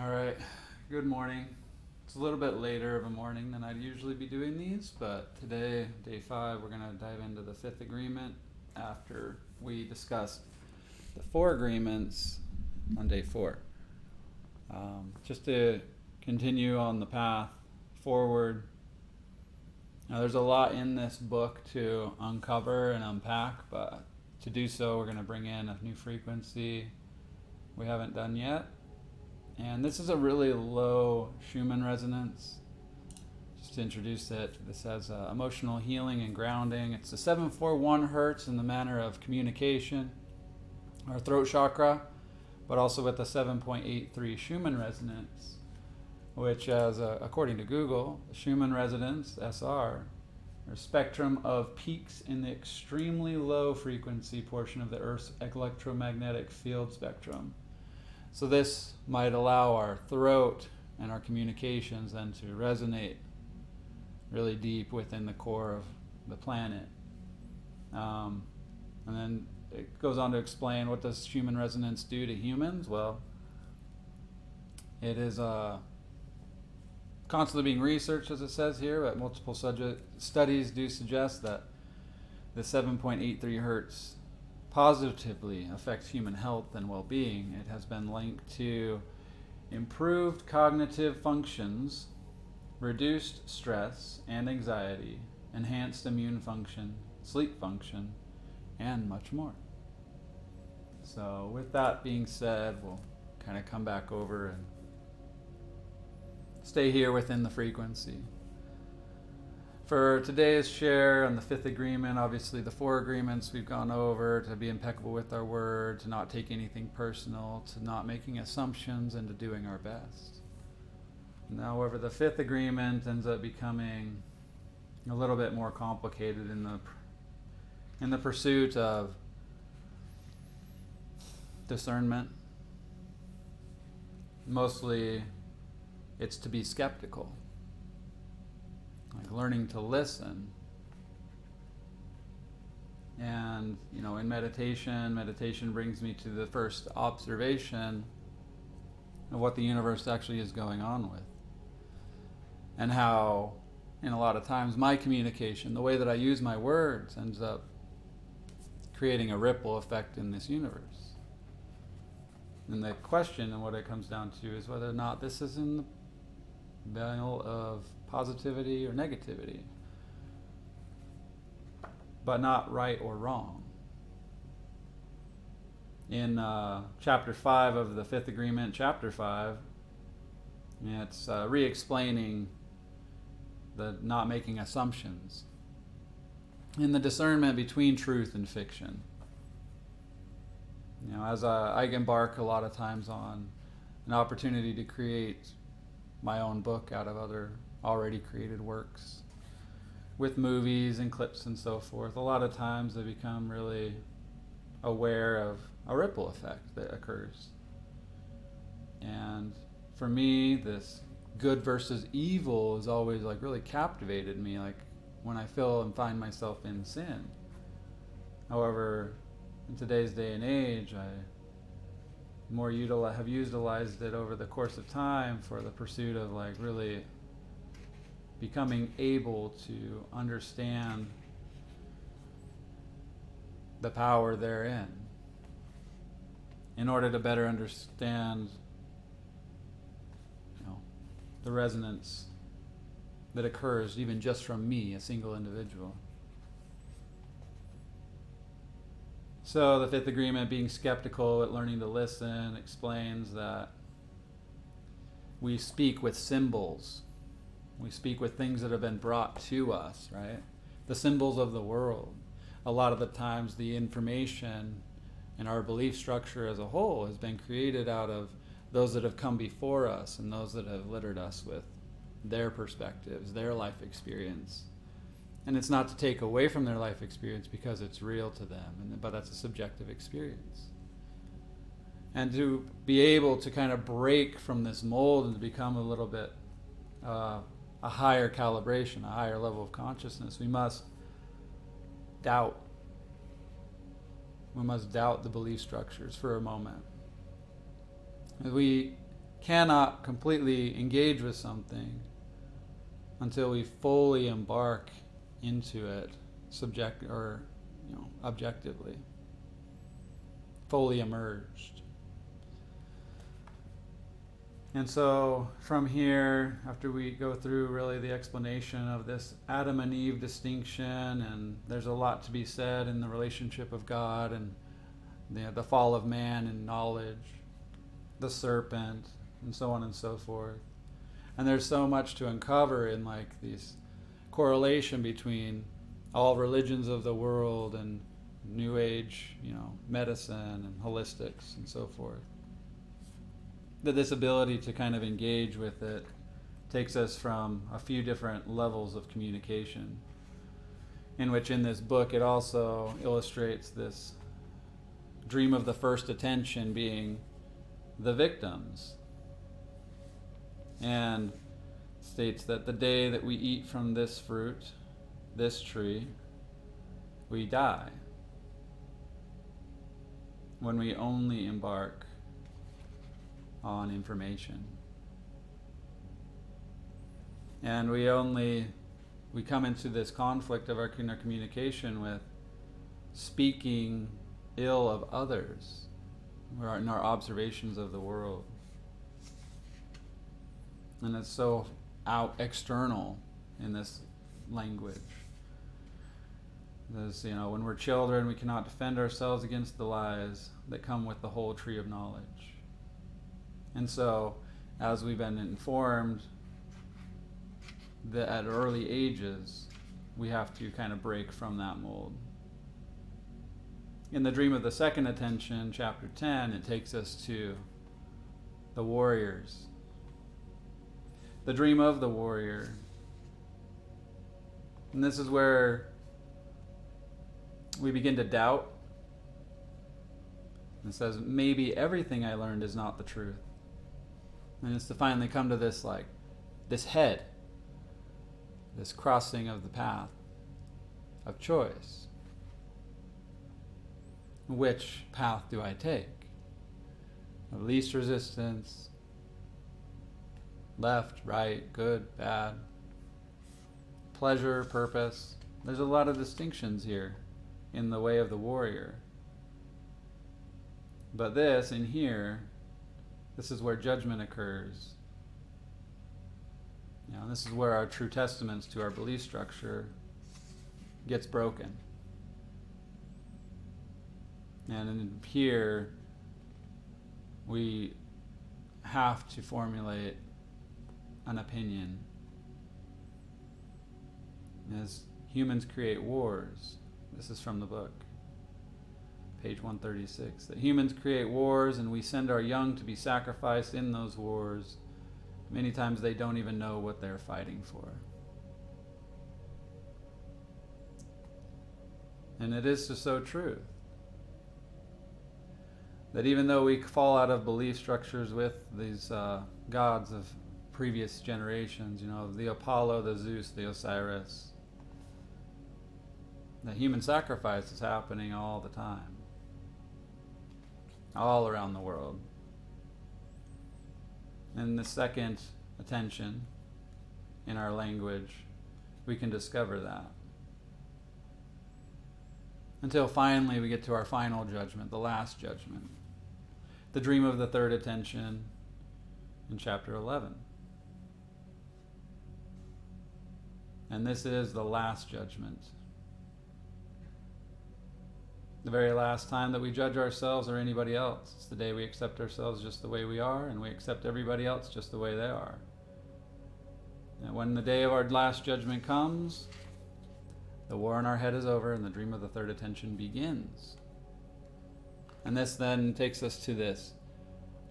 All right, good morning. It's a little bit later of a morning than I'd usually be doing these, but today, day 5, we're going to dive into the fifth agreement after we discussed the 4 agreements on day 4. Just to continue on the path forward. Now, there's a lot in this book to uncover and unpack, but to do so, we're going to bring in a new frequency we haven't done yet. And this is a really low Schumann resonance. Just to introduce it, this has emotional healing and grounding. It's the 741 hertz in the manner of communication, our throat chakra, but also with the 7.83 Schumann resonance, which, according to Google, the Schumann resonance, SR, or spectrum of peaks in the extremely low frequency portion of the Earth's electromagnetic field spectrum. So this might allow our throat and our communications then to resonate really deep within the core of the planet. And then it goes on to explain, what does Schumann resonance do to humans? Well, it is constantly being researched, as it says here, but multiple studies do suggest that the 7.83 hertz positively affects human health and well-being. It has been linked to improved cognitive functions, reduced stress and anxiety, enhanced immune function, sleep function, and much more. So with that being said, we'll kind of come back over and stay here within the frequency. For today's share on the 5th agreement, obviously the 4 agreements we've gone over: to be impeccable with our word, to not take anything personal, to not making assumptions, and to doing our best. Now, however, the 5th agreement ends up becoming a little bit more complicated in the pursuit of discernment. Mostly, it's to be skeptical. Like learning to listen. And, in meditation brings me to the first observation of what the universe actually is going on with. And how, in a lot of times, my communication, the way that I use my words, ends up creating a ripple effect in this universe. And the question, and what it comes down to, is whether or not this is in the battle of positivity or negativity, but not right or wrong. In chapter 5 of the 5th agreement, chapter 5, it's re-explaining the not making assumptions in the discernment between truth and fiction. As I embark a lot of times on an opportunity to create my own book out of other already created works, with movies and clips and so forth, a lot of times I become really aware of a ripple effect that occurs. And for me, this good versus evil has always really captivated me, like when I feel and find myself in sin. However, in today's day and age, I have utilized it over the course of time for the pursuit of really becoming able to understand the power therein, in order to better understand the resonance that occurs even just from me, a single individual. So the 5th agreement, being skeptical at learning to listen, explains that we speak with symbols. We speak with things that have been brought to us, right? The symbols of the world. A lot of the times the information and our belief structure as a whole has been created out of those that have come before us and those that have littered us with their perspectives, their life experience. And it's not to take away from their life experience because it's real to them, but that's a subjective experience. And to be able to kind of break from this mold and to become a little bit a higher calibration, a higher level of consciousness, we must doubt. We must doubt the belief structures for a moment. We cannot completely engage with something until we fully embark into it objectively, fully immersed. And so from here, after we go through really the explanation of this Adam and Eve distinction, and there's a lot to be said in the relationship of God and the fall of man and knowledge, the serpent, and so on and so forth. And there's so much to uncover in like this correlation between all religions of the world and New Age, medicine and holistics and so forth. That this ability to kind of engage with it takes us from a few different levels of communication, in which in this book it also illustrates this dream of the first attention being the victims, and states that the day that we eat from this fruit, this tree, we die. When we only embark on information. And we come into this conflict of our communication with speaking ill of others in our observations of the world. And it's so external in this language. There's, when we're children, we cannot defend ourselves against the lies that come with the whole tree of knowledge. And so, as we've been informed that at early ages, we have to kind of break from that mold. In the dream of the second attention, chapter 10, it takes us to the warriors. The dream of the warrior. And this is where we begin to doubt. It says, maybe everything I learned is not the truth. And it's to finally come to this head, this crossing of the path of choice. Which path do I take? Of least resistance, left, right, good, bad, pleasure, purpose. There's a lot of distinctions here in the way of the warrior. But this, in here, this is where judgment occurs. This is where our true testaments to our belief structure gets broken. And in here, we have to formulate an opinion. As humans create wars, this is from the book, page 136, that humans create wars and we send our young to be sacrificed in those wars. Many times they don't even know what they're fighting for. And it is so true that even though we fall out of belief structures with these gods of previous generations, the Apollo, the Zeus, the Osiris, the human sacrifice is happening all the time, all around the world. In the second attention in our language, we can discover that. Until finally we get to our final judgment, the last judgment. The dream of the third attention in chapter 11. And this is the last judgment. The very last time that we judge ourselves or anybody else. It's the day we accept ourselves just the way we are, and we accept everybody else just the way they are. And when the day of our last judgment comes, the war in our head is over and the dream of the third attention begins. And this then takes us to this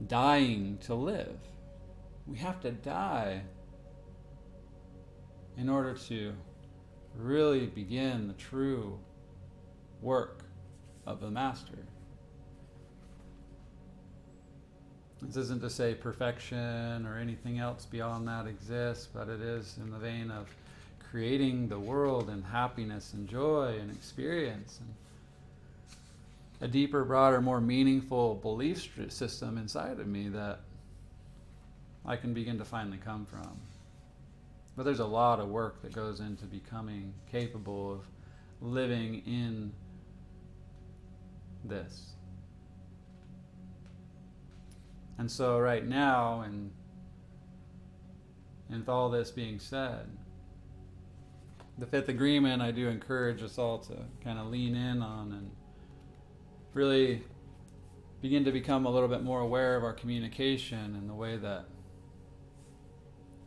dying to live. We have to die in order to really begin the true work of the Master. This isn't to say perfection or anything else beyond that exists, but it is in the vein of creating the world and happiness and joy and experience and a deeper, broader, more meaningful belief system inside of me that I can begin to finally come from. But there's a lot of work that goes into becoming capable of living in this. And so right now, and with all this being said, the fifth agreement I do encourage us all to kind of lean in on and really begin to become a little bit more aware of our communication and the way that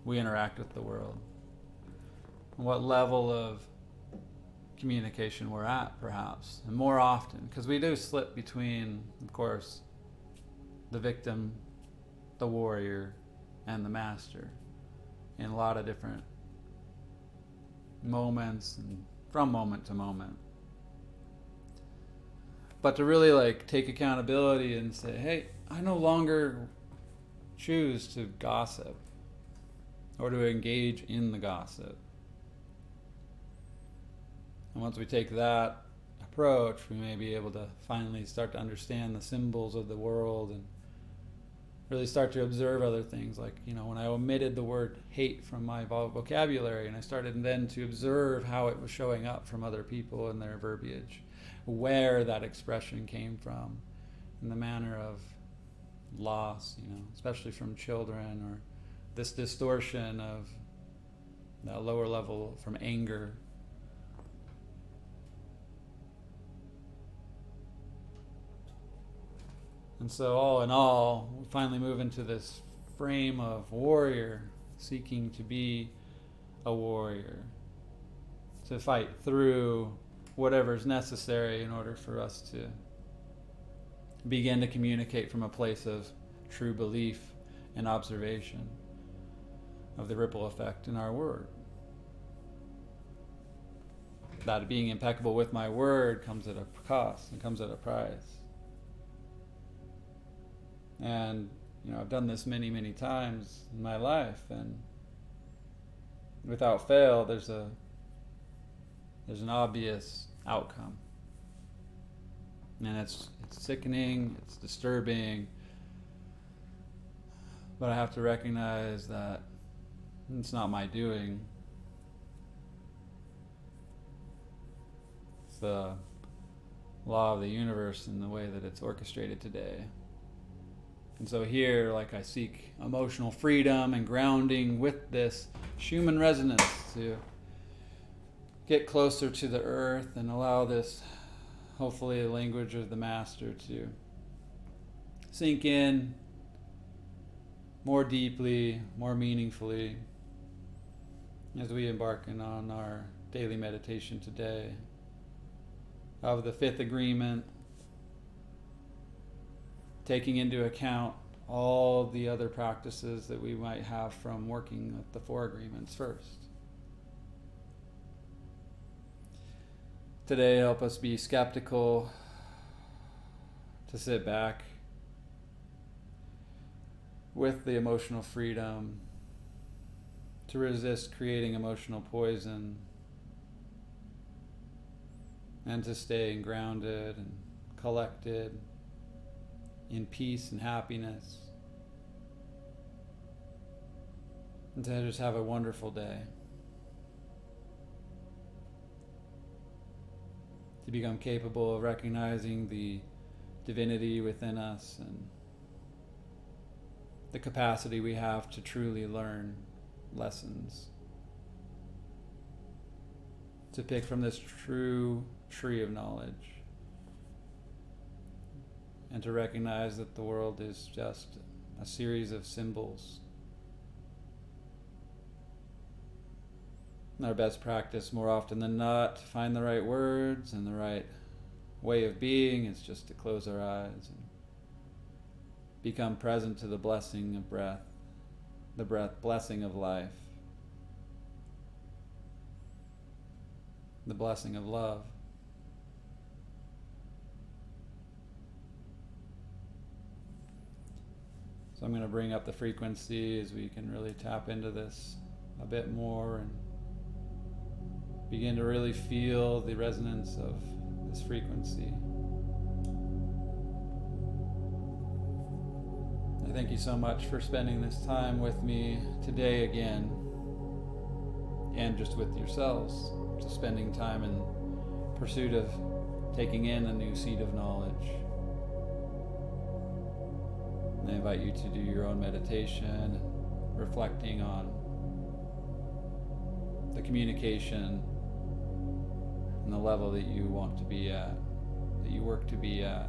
we interact with the world. And what level of communication we're at, perhaps, and more often, because we do slip between, of course, the victim, the warrior, and the master in a lot of different moments and from moment to moment. But to really take accountability and say, hey, I no longer choose to gossip or to engage in the gossip. And once we take that approach, we may be able to finally start to understand the symbols of the world and really start to observe other things. When I omitted the word hate from my vocabulary, and I started then to observe how it was showing up from other people and their verbiage, where that expression came from, in the manner of loss, especially from children, or this distortion of that lower level from anger. And so all in all, we finally move into this frame of warrior, seeking to be a warrior, to fight through whatever's necessary in order for us to begin to communicate from a place of true belief and observation of the ripple effect in our word. That being impeccable with my word comes at a cost and comes at a price. And, I've done this many, many times in my life, and without fail, there's an obvious outcome. And it's sickening, it's disturbing, but I have to recognize that it's not my doing. It's the law of the universe and the way that it's orchestrated today. And so here, I seek emotional freedom and grounding with this Schumann resonance to get closer to the earth and allow this, hopefully, the language of the master to sink in more deeply, more meaningfully as we embark on our daily meditation today of the fifth agreement, taking into account all the other practices that we might have from working with the four agreements first. Today, help us be skeptical, to sit back with the emotional freedom, to resist creating emotional poison, and to stay grounded and collected in peace and happiness, and to just have a wonderful day. To become capable of recognizing the divinity within us and the capacity we have to truly learn lessons. To pick from this true tree of knowledge. And to recognize that the world is just a series of symbols. And our best practice, more often than not, to find the right words and the right way of being is just to close our eyes and become present to the blessing of breath, the blessing of life, the blessing of love. So I'm going to bring up the frequency as we can really tap into this a bit more and begin to really feel the resonance of this frequency I thank you so much for spending this time with me today again, and just with yourselves, just spending time in pursuit of taking in a new seed of knowledge. And I invite you to do your own meditation, reflecting on the communication and the level that you want to be at, that you work to be at,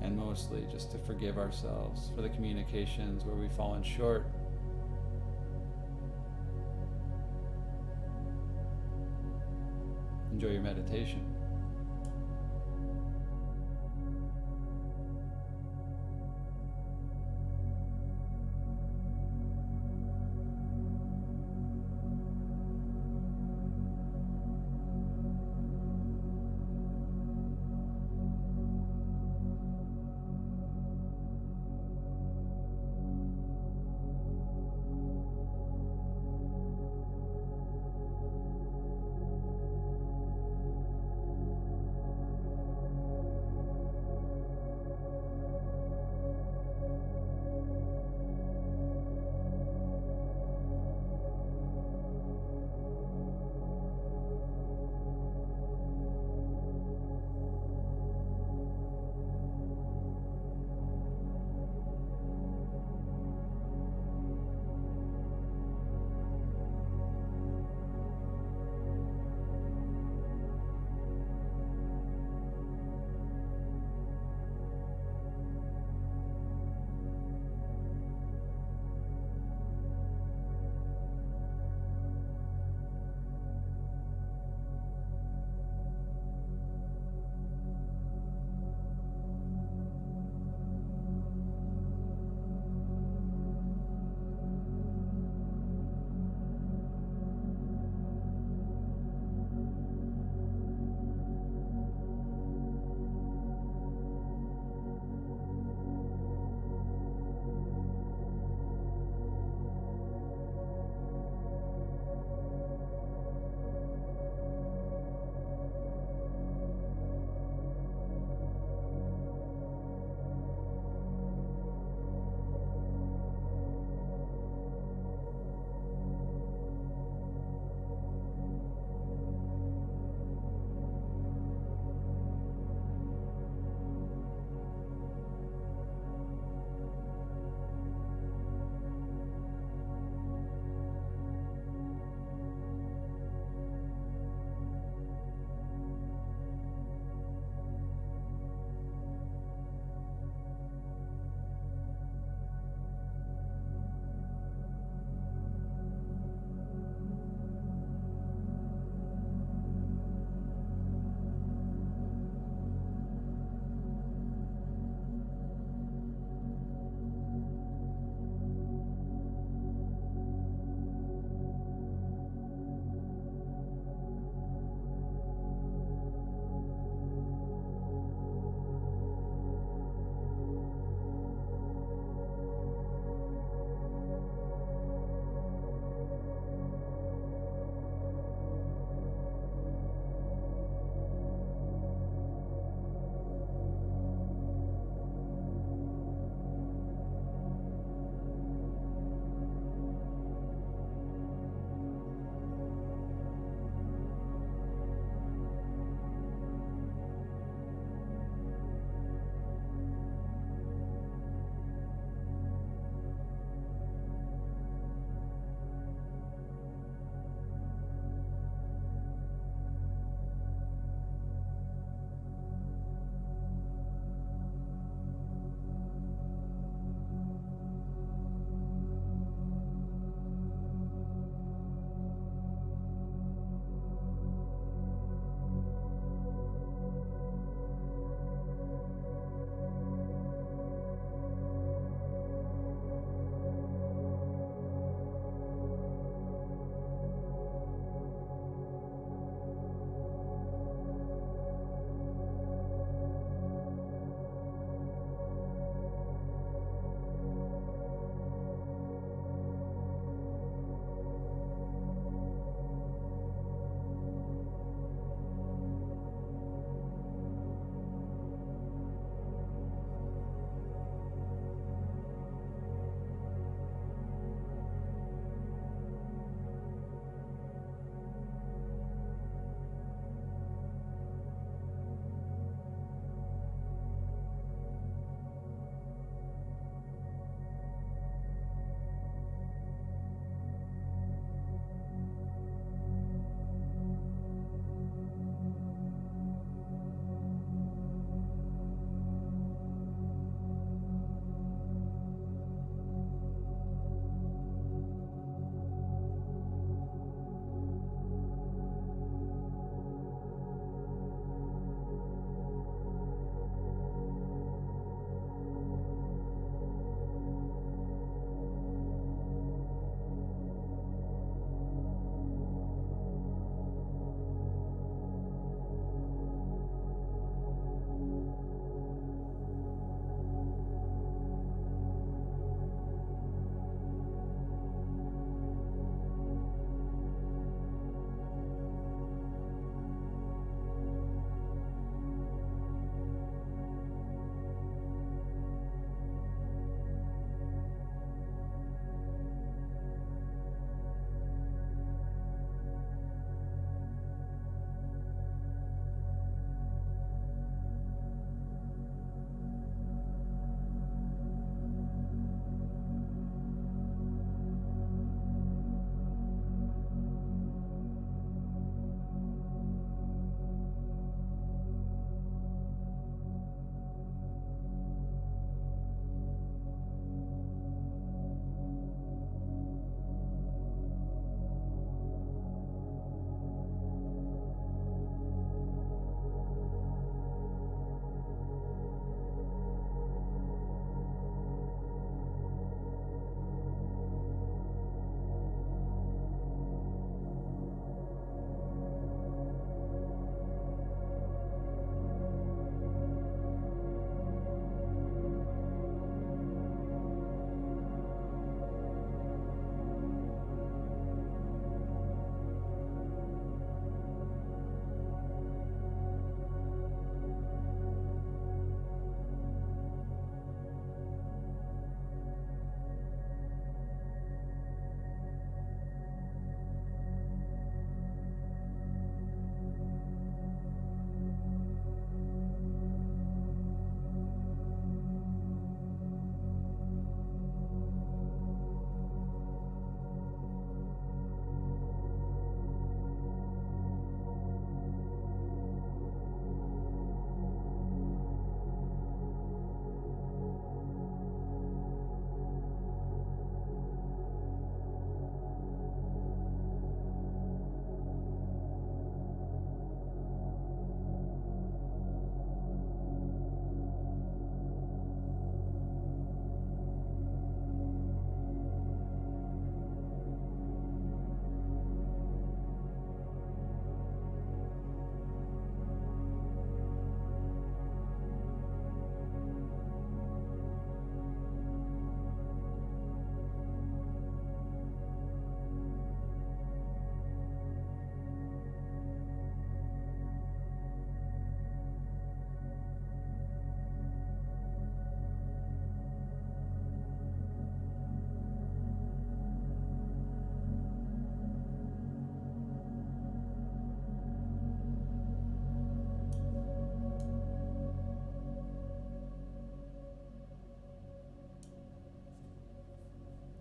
and mostly just to forgive ourselves for the communications where we've fallen short. Enjoy your meditation.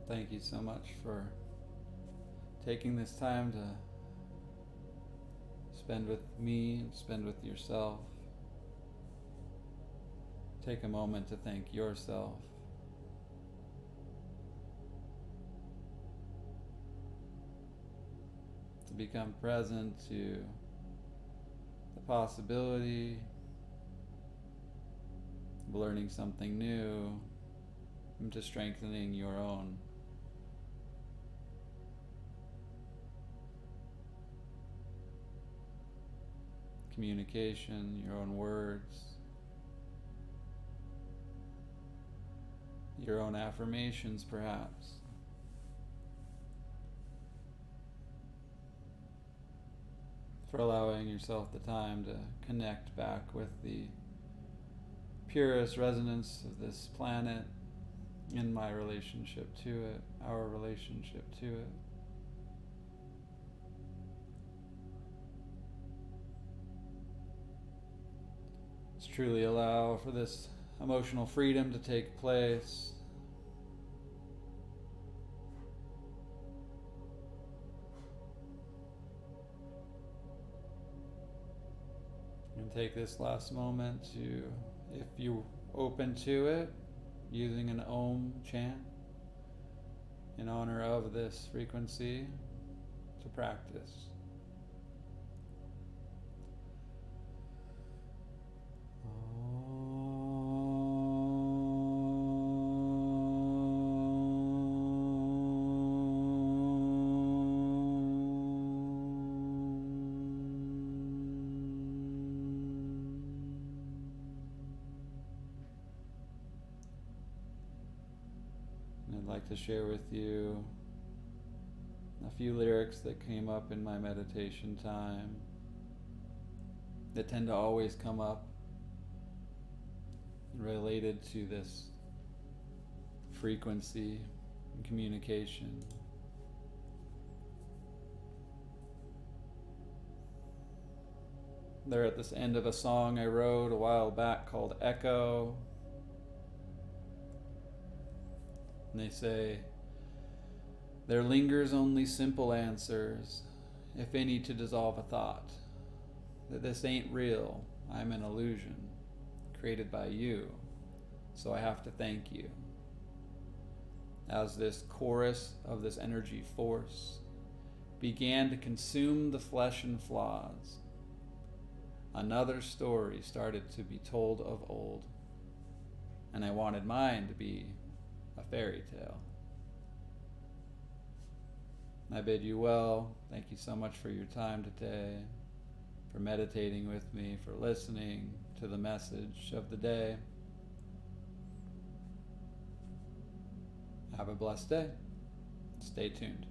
Thank you so much for taking this time to spend with me and spend with yourself. Take a moment to thank yourself. To become present to the possibility of learning something new and to strengthening your own communication, your own words, your own affirmations perhaps. For allowing yourself the time to connect back with the purest resonance of this planet in my relationship to it, our relationship to it. Let's truly allow for this emotional freedom to take place. And take this last moment to, if you're open to it, using an Om chant in honor of this frequency to practice. I'd like to share with you a few lyrics that came up in my meditation time that tend to always come up related to this frequency and communication. They're at this end of a song I wrote a while back called Echo. And they say, there lingers only simple answers, if any to dissolve a thought, that this ain't real, I'm an illusion, created by you, so I have to thank you. As this chorus of this energy force began to consume the flesh and flaws, another story started to be told of old, and I wanted mine to be a fairy tale. I bid you well. Thank you so much for your time today, for meditating with me, for listening to the message of the day. Have a blessed day. Stay tuned.